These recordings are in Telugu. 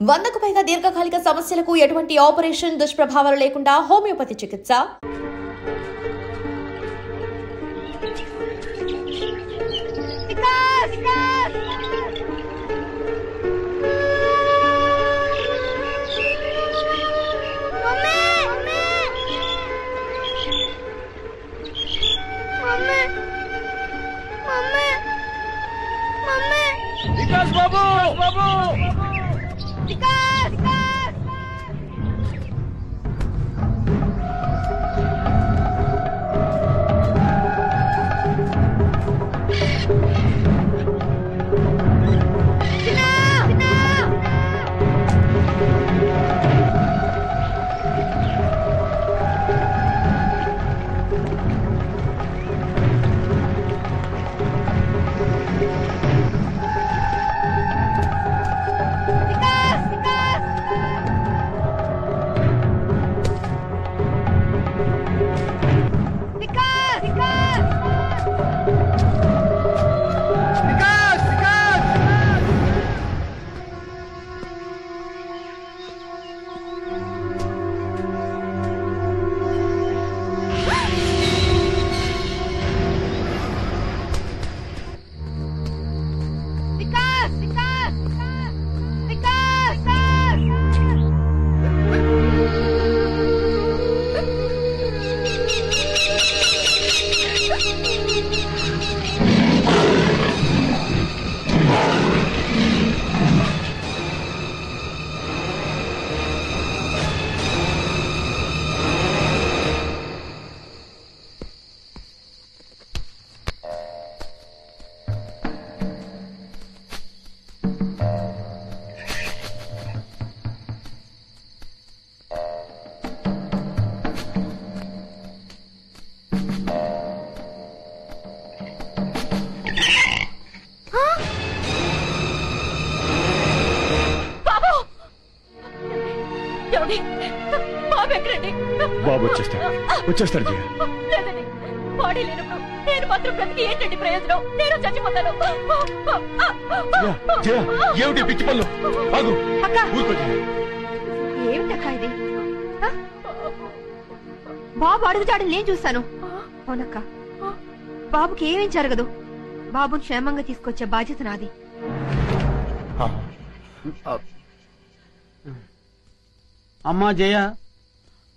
100కు పైగా దీర్ఘకాలిక సమస్యలకు ఎటువంటి ఆపరేషన్ దుష్ప్రభావాలు లేకుండా హోమియోపతి చికిత్స. బాబు వచ్చేస్తాడు బాడీ లేనప్పుడు నేను మాత్రం బ్రతికి ఏంటండి ప్రయోజనం? నేను చచ్చిపోతాను. ఏమిటి పిచ్చి పళ్ళు? ఏమిటక్క ఇది? బాబు అడుగుతాడని నేను చూస్తాను. అవునక్క, బాబుకి ఏమేం జరగదు. బాబుని క్షేమంగా తీసుకొచ్చే బాధ్యత నాది. అమ్మా జయ,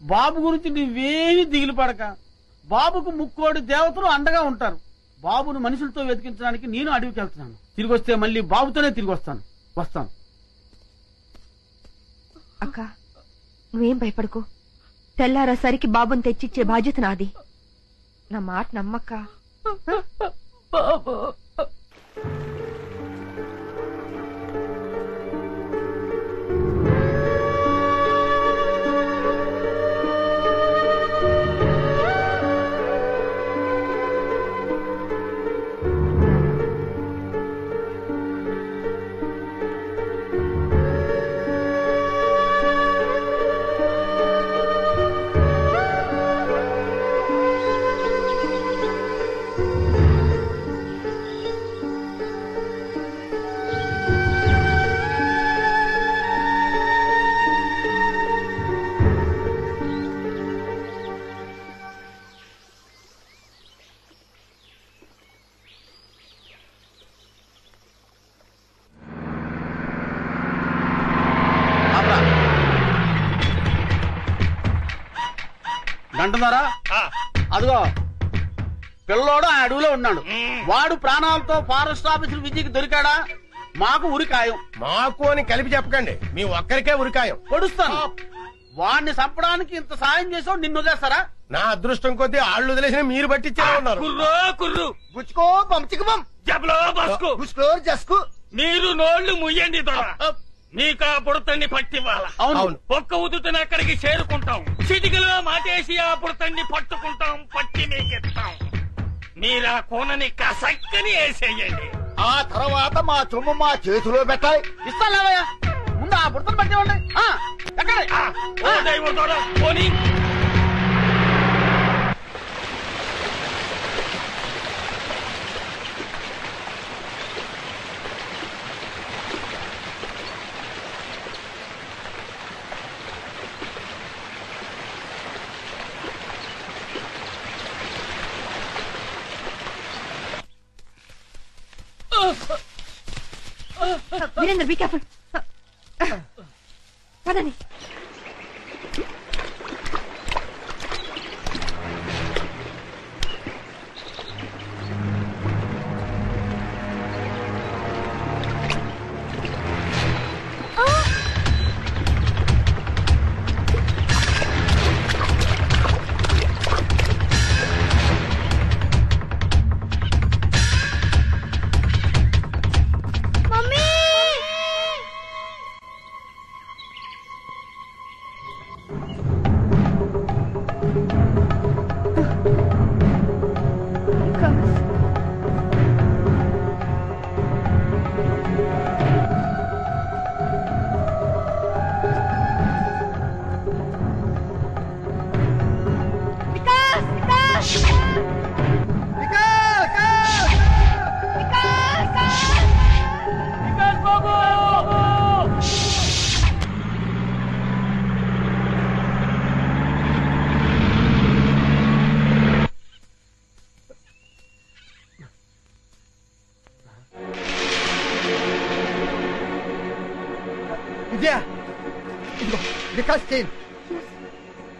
బాబు గురించి నువ్వేమి దిగులు పడక. బాబుకు ముక్కోడి దేవతలు అండగా ఉంటారు. బాబును మనుషులతో వెతికించడానికి నేను అడవికి వెళ్తున్నాను. తిరిగి వస్తే మళ్ళీ బాబుతోనే తిరిగి వస్తాను. అక్క, నువ్వేం భయపడకు. తెల్లారేసరికి బాబుని తెచ్చిచ్చే బాధ్యత నాది. నా మాట నమ్మక్క. బాబు అంటున్నారా? అదిగో పిల్లోడు ఆ అడవిలో ఉన్నాడు. వాడు ప్రాణాలతో ఫారెస్ట్ ఆఫీసర్ విజయ్కి దొరికాడా? మాకు ఉరికాయం. మాకు అని కలిపి చెప్పకండి, మీ ఒక్కరికే ఉరికాయం. పొడుస్తాను. వాడిని చంపడానికి ఇంత సాయం చేసావు, నిన్ను వదిలేస్తారా? నా అదృష్టం కొద్దీ ఆళ్ళు వదిలేసిన మీరు పట్టించేలా ఉన్నారు. మీరు నోళ్లు ముయ్యండి దొర. నీకా బుడతన్ని పట్టివ్వాలా? అవును. ఒక్క ఉదుటన అక్కడికి చేరుకుంటాం. చిటికలో మాటేసి ఆ బుడతన్ని పట్టుకుంటాం, పట్టి మీకిస్తాం. మీరా కోనని కసక్కని వేసేయండి. ఆ తర్వాత మా సొమ్ము మా చేతిలో పెట్టాలి. ఇస్తాలేవయ్యా, ముందు ఆ బుడతను పట్టేవాడి. పోనీ వీరేంద్ర బీ కేర్ఫుల్. పదండి.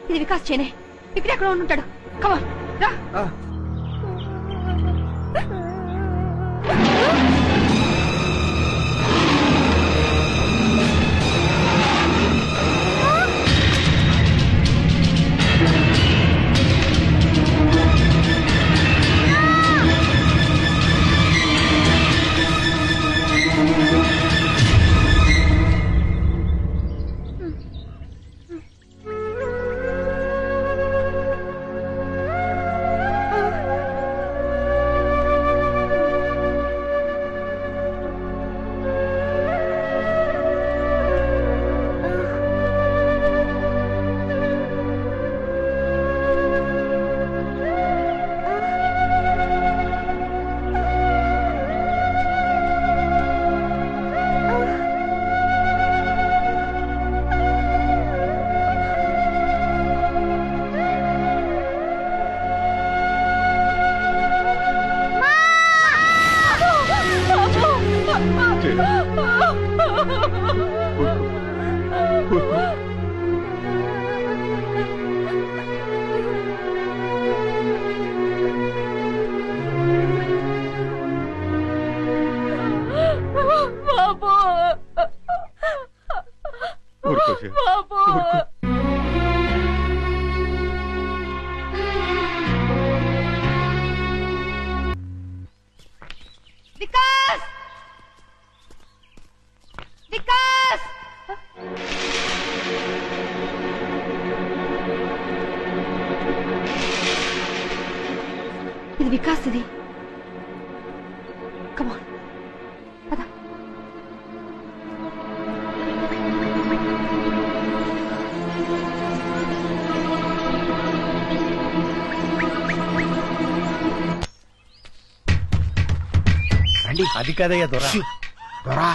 ఇది వికాస్ చేనే. ఇక్కడ ఎక్కడ ఉంటాడు? కమా రా. వికాస్ వికాస్ ఇది వికాస్. ఇది కమాన్ పద. అది కదయ్యా దొరా. దొరా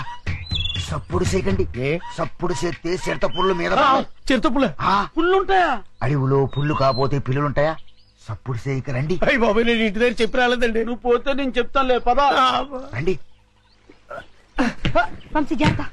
సప్పుడు చేయకండి. సప్పుడు చేస్తే చిరత పుల్లు మీద చిరుత పుల్ల పుల్లుంటాయా? అడవిలో పుల్లు కాకపోతే పిల్లులుంటాయా? సప్పుడు చేయక రండి. అయ్యి బాబాయ్, నేను ఇంటి దగ్గర చెప్పి రాలేదండి. నువ్వు పోతే నేను చెప్తానులే పదా. రండి. వంశీ జాగ్రత్త.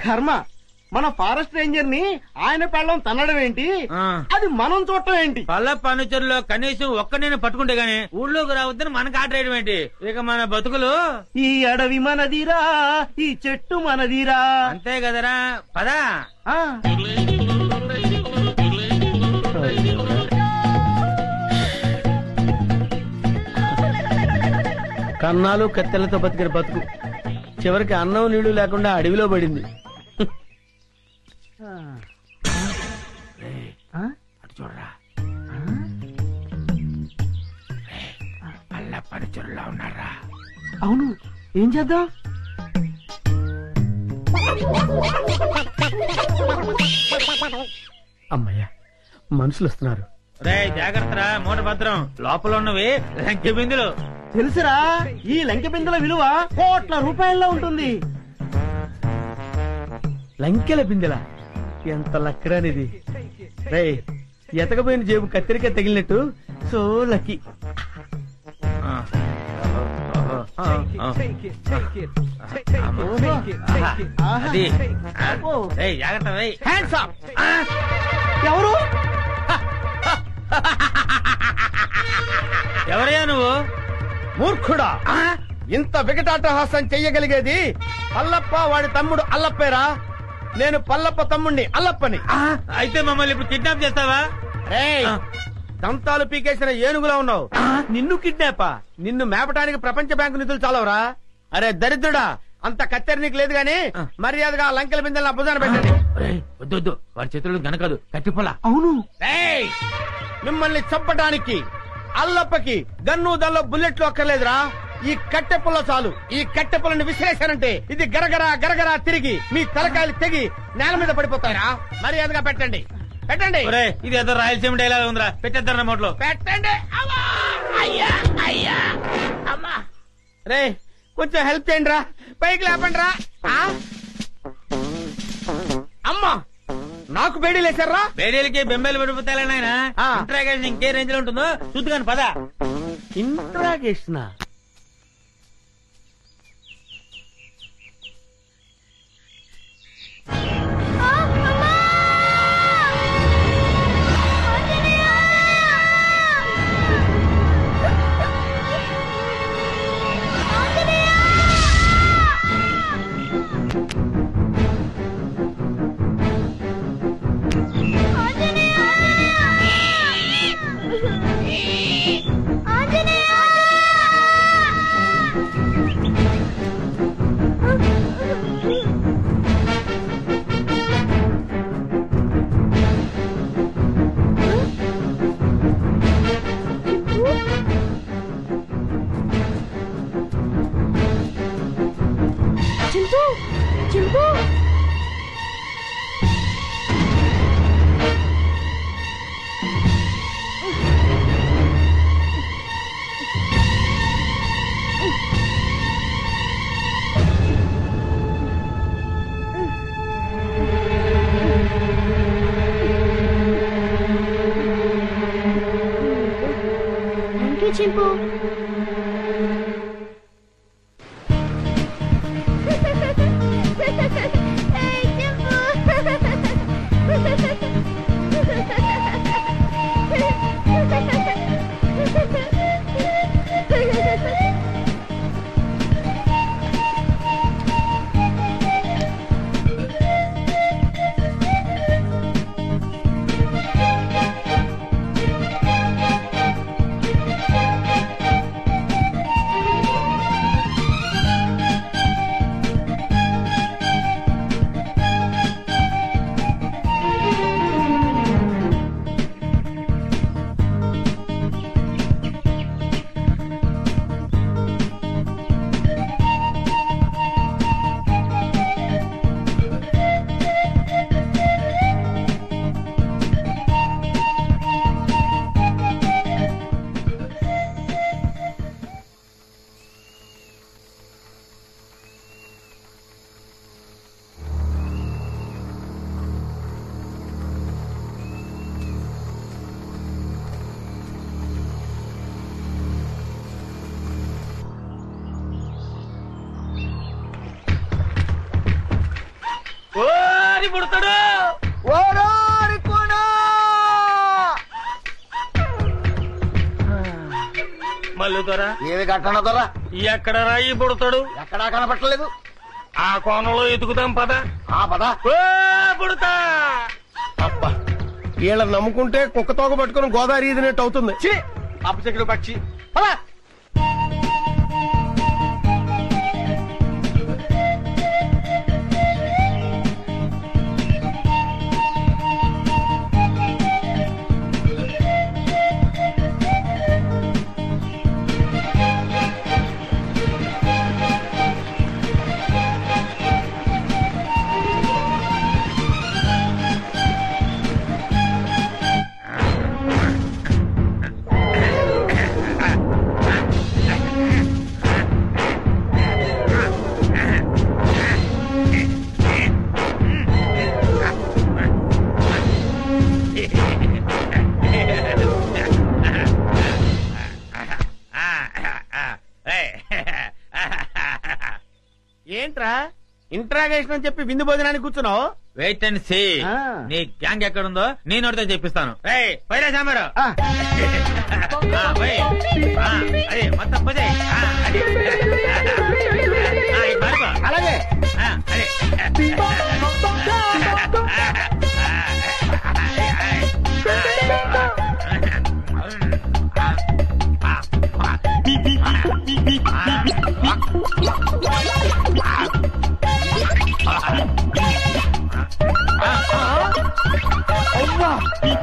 కర్మ మన ఫారెస్ట్ రేంజర్ ని ఆయన పెళ్ళం తన్నడం ఏంటి, అది మనం చూడటం ఏంటి? పల్ల ఫర్నిచర్లో కనీసం ఒక్క నేను పట్టుకుంటే గానీ ఊళ్ళోకి రావద్దని మనకు ఆర్డర్ వేయడం ఏంటి? ఇక మన బతుకులు ఈ అడవి మనదిరా, ఈ చెట్టు మనదిరా. అంతే కదరా, పదా. కన్నాలు కత్తెలతో బతికిన బతుకు చివరికి అన్నం నీళ్లు లేకుండా అడవిలో పడింది. చూడరా, పల్ల ఫర్నిచర్లో ఉన్నారా? అవును, ఏం చేద్దాం? అమ్మయ్యా, మనుషులు వస్తున్నారు. రే జాగ్రత్తరా, మూట భద్రం. లోపల ఉన్నవి లంకె బిందులు. తెలుసురా, ఈ లంకె బిందుల విలువ కోట్ల రూపాయల్లో ఉంటుంది. లంకెల బిందెల ఎంత లక్కరానిది. రే, ఎతకపోయిన జేబు కత్తిరిక తగిలినట్టు సో లక్కీ. అది జాగ్రత్త. ఎవరు? ఎవరయ్యా నువ్వు? మూర్ఖుడా, ఇంత వికటాటహాసం చెయ్యగలిగేది పల్లప్ప వాడి తమ్ముడు అల్లప్పేరా. నేను పల్లప్ప తమ్ముడిని అల్లప్పని. అయితే మమ్మల్ని ఇప్పుడు కిడ్నాప్ చేస్తావా? దంతాలు పీకేసిన ఏనుగులా ఉన్నావు. నిన్ను కిడ్నాపా? నిన్ను మేపటానికి ప్రపంచ బ్యాంకు నిధులు చాలవరా? అరే దరిద్రుడా, అంత కత్తెర నీకు లేదు గాని మర్యాదగా లంకెల బిందెల భుజాన పెట్టండి. వద్దు, వాడి చేతులు గనకదు, కట్టిపోలా. అవును, మిమ్మల్ని చంపటానికి అల్లప్పకి గన్ను దల్లో బుల్లెట్లు అక్కర్లేదురా. ఈ కట్టెపుల్ల చాలు. ఈ కట్టెపుల్లని విసిరేశానంటే ఇది గరగరా గరగరా తిరిగి మీ తలకాయలు తెగి నేల మీద పడిపోతారా. మర్యాదగా పెట్టండి, పెట్టండి. ఇది ఏదో రాయలసీమ డైలాగ్ ఉందిరా, పెట్టేద్దారా నోట్లో. పెట్టండి. రే, కొంచెం హెల్ప్ చేయండి రా, పైకి లేపండి రా. అమ్మా, నాకు బేడీ లేచారా? బేడీలకి బెంబేలు పడిపోతాయి నాయన. ఇంట్రాగేషన్ ఇంకే రేంజ్ లో ఉంటుందో చూద్దుగాని పదా. ఇంట్రాగేషన్ చింపు. ఎవడని పుడతాడు? మల్లు దొరా ఏమి కట్టన దొర ఎక్కడ రాయి పుడతాడు? ఎక్కడా కనపట్టలేదు. ఆ కోణంలో ఎతుకుదాం పద. ఆ పద. పుడతా. అబ్బా వీళ్ళని నమ్ముకుంటే కుక్క తోక పట్టుకుని గోదావరి ఈదినట్టు అవుతుంది. అపశకుడు పక్షి. ఏంట్రా ఇంట్రాగేషన్ అని చెప్పి విందు భోజనానికి కూర్చున్నావు? Wait and see. నీ గ్యాంగ్ ఎక్కడుందో నేను నోటితో చెప్పిస్తాను. పైరా సాంబారు అదే మొత్తం పోజే. అలాగే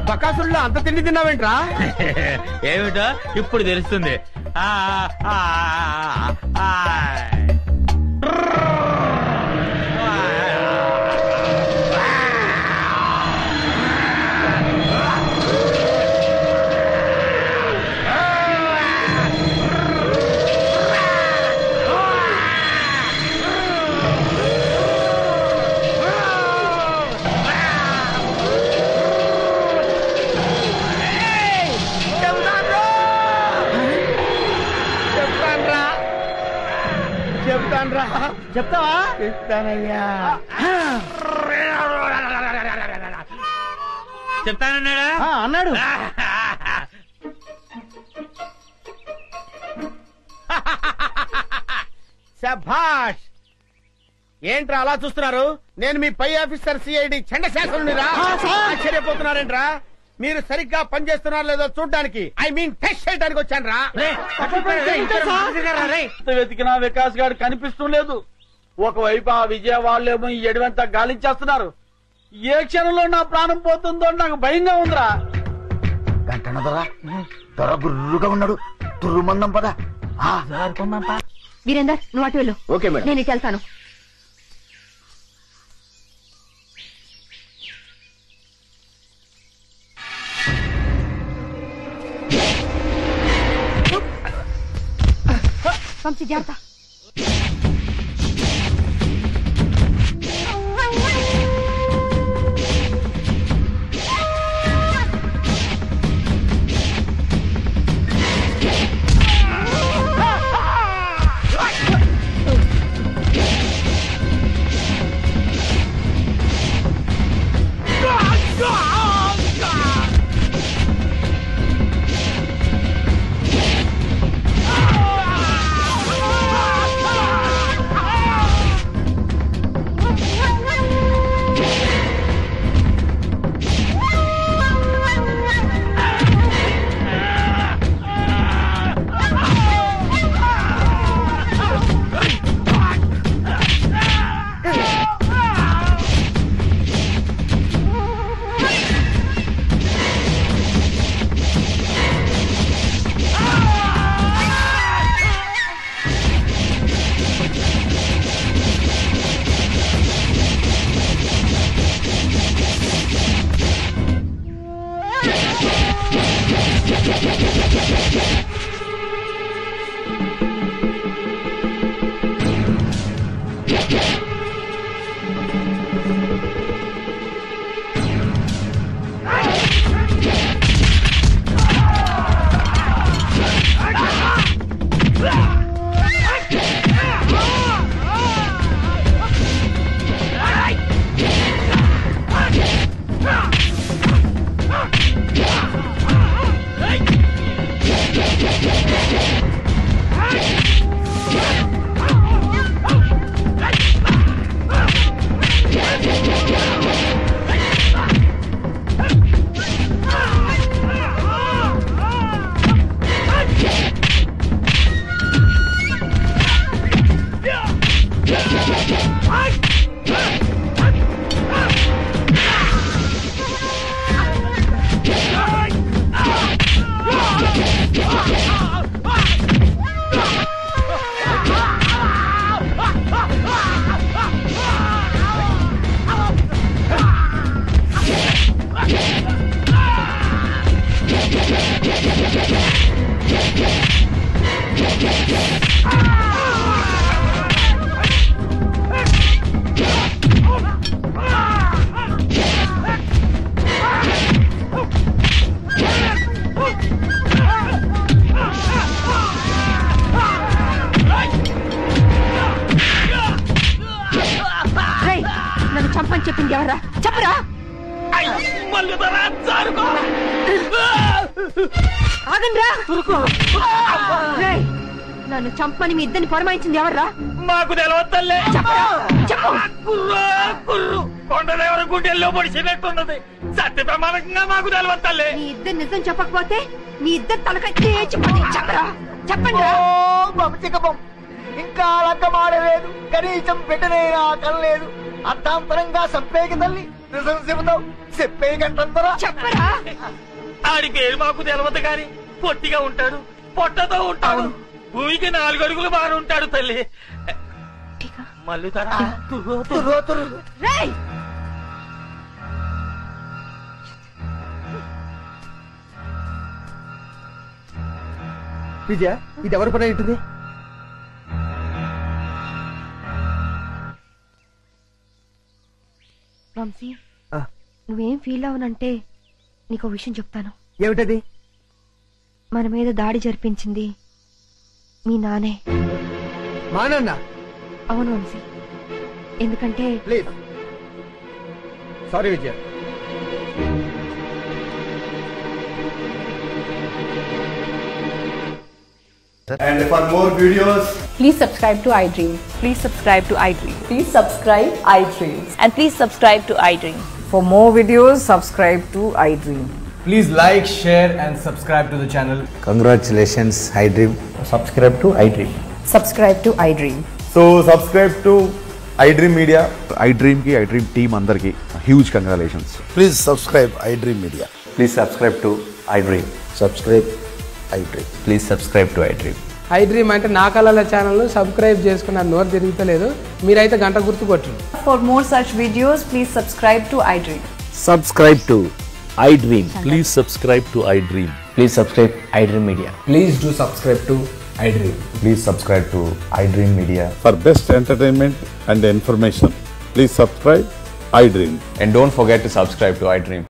బకాసుల్లో అంత తిండి తిన్నావేంట్రా? ఏమిటో ఇప్పుడు తెలుస్తుంది. చెప్తావా? చెప్తానయ్యా. చెప్తానన్నాడా? అన్నాడు. శభాష్. ఏంట్రా అలా చూస్తున్నారు? నేను మీ పై ఆఫీసర్ సిఐడి చండశాసనునిరా. ఆశ్చర్యపోతున్నారేంట్రా? మీరు సరిగ్గా పనిచేస్తున్నారో లేదో చూడడానికి, ఐ మీన్ టెస్ట్ చేయడానికి వచ్చాను రా. వెతికినా వికాస్ గారు కనిపిస్తూ లేదు. ఒకవైపు ఆ విజయ వాళ్ళేమో ఈ ఎడవంతా గాలించేస్తున్నారు. ఏ క్షణంలో నా ప్రాణం పోతుందో నాకు భయంగా ఉందిరా. గంటన దొర దొర గుర్రుగా ఉన్నాడు. తుర్రుమందం పద. వీరేందర్ నువ్వు అటు వెళ్ళు. Okay madam. నేను ఇటు వెళ్తాను. వంశీ జాగ్రత్త. చేస్తారా చెప్పరా? మల్లుదరా జారుకో. ఆగండ్రా. రేయ్, నన్ను చంపని మీ ఇద్దరిని పొరమాయించింది ఎవర్రా? మాకు తెలియదు తల్లే. చెప్పరా చెప్పు. కుర్రు కొండదేవర గుండెల్లో పొడిచినట్టున్నది. సత్య ప్రమాణంగా మాకు తెలియదు తల్లే. మీ ఇద్దరు నిజం చెప్పకపోతే మీ ఇద్దరు తలకాయ తేచిపోతే చెప్పరా చెప్పండి. ఇంకా లక్కమాడలేదు, కనీసం పెట్టనైనా కనలేదు. అర్థాంతరంగా చెప్పేకి తల్లి నిజం చెబుతావు, చెప్పేయకంటారా? చెప్పరా. ఆడి పేరు మాకు తెలియదు గాని పొట్టిగా ఉంటాడు, పొట్టతో ఉంటాడు, భూమికి 4 అడుగులు బారు ఉంటాడు తల్లి. మల్లుదరా రేయ్, విజయ, ఇది ఎవరి పని ఉంటుంది? వంశీ, నువ్వేం ఫీల్ అవనంటే నీకు విషయం చెప్తాను. ఏమిటది? మన మీద దాడి జరిపించింది మీ నానే. మా నాన్న? అవును వంశీ, ఎందుకంటే please. Sorry Vijaya. And for more videos, Please subscribe to iDream. Please subscribe to iDream. Please subscribe iDream. And please subscribe to iDream. For more videos, subscribe to iDream. please like, share and subscribe to the channel. Congratulations, iDream. Subscribe to iDream. Subscribe to iDream. So subscribe to iDream Media. iDream ki iDream team andarki huge congratulations. Please subscribe iDream Media. Please subscribe to iDream. Subscribe iDream. Please subscribe to iDream. iDream అంటే నా కళల ఛానల్ సబ్స్క్రైబ్ చేసుకున్న నోరు తిరుగుతలేదు, మీరైతే గంట గుర్తు కొట్టండి. For more such videos, please subscribe to iDream. Subscribe to iDream. Please subscribe to iDream. Please subscribe iDream Media. Please do subscribe to iDream. Please subscribe to iDream Media. For best entertainment and information, please subscribe iDream. And don't forget to subscribe to iDream.